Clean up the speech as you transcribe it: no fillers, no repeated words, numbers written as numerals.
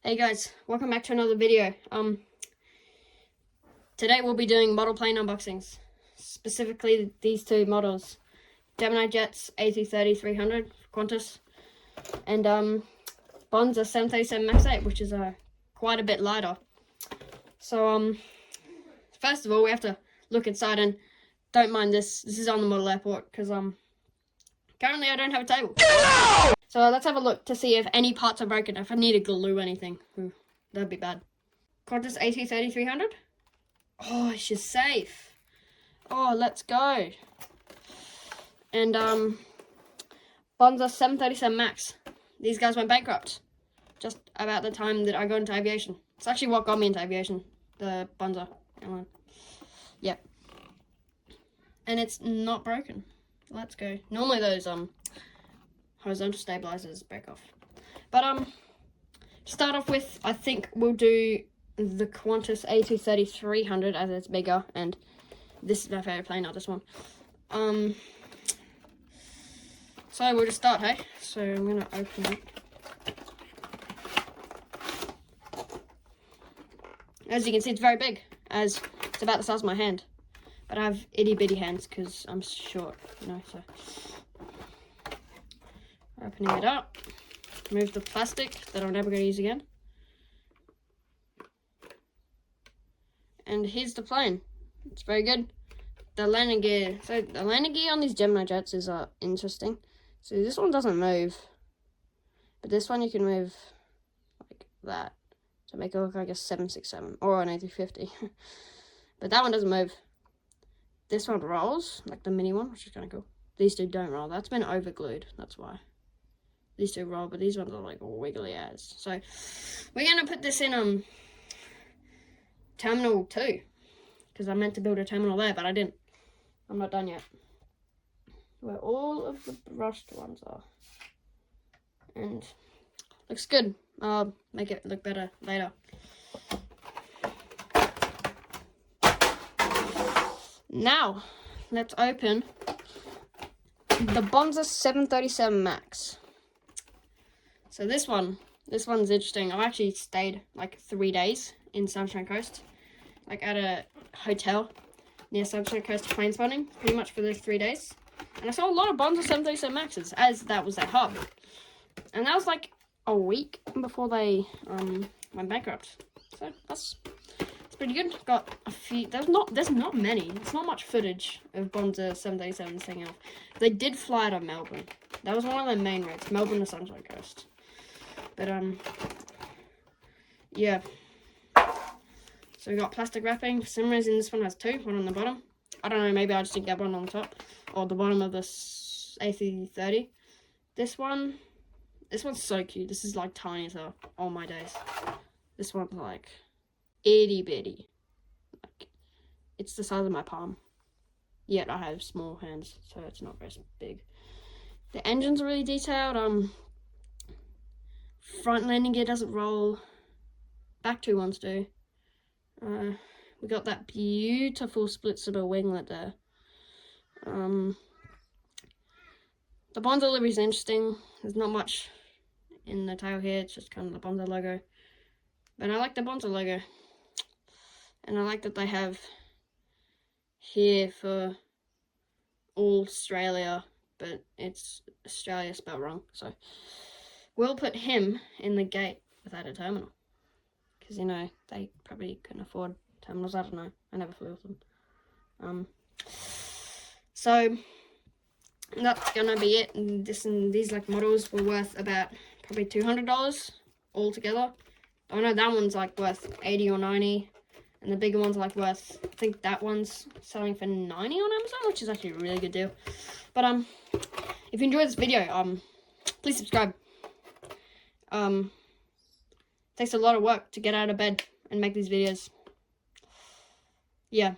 Hey guys, welcome back to another video. Today we'll be doing model plane unboxings, specifically these two models, Gemini Jets A330-300 Qantas, and Bonza 737 MAX 8, which is quite a bit lighter. So first of all, we have to look inside, and don't mind this. This is on the model airport because currently I don't have a table. So let's have a look to see if any parts are broken. If I need to glue anything, that'd be bad. Qantas A330-300. Oh, she's safe. Oh, let's go. And bonza 737 MAX. These guys went bankrupt just about the time that I got into aviation. It's actually what got me into aviation, the bonza airline. Yep. And it's not broken. Let's go. Normally those horizontal stabilizers break off. But to start off with, I think we'll do the Qantas A330-300 as it's bigger, and this is my favorite plane, not this one. So we'll just start, hey? So I'm gonna open it. As you can see, it's very big, as it's about the size of my hand. But I have itty bitty hands because I'm short, you know, so. Opening it up, remove the plastic that I'm never going to use again. And here's the plane. It's very good. The landing gear. So the landing gear on these Gemini jets is interesting. So this one doesn't move. But this one you can move like that to make it look like a 767 or an A350. But that one doesn't move. This one rolls, like the mini one, which is kind of cool. These two don't roll. That's been over glued. That's why. These two roll, but these ones are like wiggly as. So we're gonna put this in terminal 2, because I meant to build a terminal there, but I didn't. I'm not done yet. Where all of the brushed ones are, and looks good. I'll make it look better later. Now let's open the bonza 737 MAX. So this one's interesting. I've actually stayed like 3 days in Sunshine Coast, like at a hotel near Sunshine Coast plane spotting, pretty much for those 3 days. And I saw a lot of bonza 737 MAXs, as that was their hub. And that was like a week before they went bankrupt. So that's pretty good. Got a few. There's not many. It's not much footage of bonza 737s taking off. They did fly out of Melbourne. That was one of their main routes, Melbourne to Sunshine Coast. But yeah. So we got plastic wrapping. For some reason this one has 2, one on the bottom. I don't know, maybe I just didn't get one on the top or the bottom of this A330. This one's so cute. This is like tiny as hell. All my days. This one's like itty bitty. Like it's the size of my palm. Yet I have small hands, so it's not very big. The engines are really detailed. Front landing gear doesn't roll. Back 2 ones do. We got that beautiful split sort winglet there. The bonza livery is interesting. There's not much in the tail here. It's just kind of the bonza logo. But I like the bonza logo. And I like that they have here for Australia, but it's Australia spelled wrong. So we'll put him in the gate without a terminal. Because, you know, they probably couldn't afford terminals. I don't know. I never flew with them. So that's gonna be it. And these like models were worth about probably $200 altogether. I know that one's like worth 80 or 90. And the bigger ones are like worth, I think that one's selling for 90 on Amazon, which is actually a really good deal. But if you enjoyed this video, please subscribe. Takes a lot of work to get out of bed and make these videos. Yeah.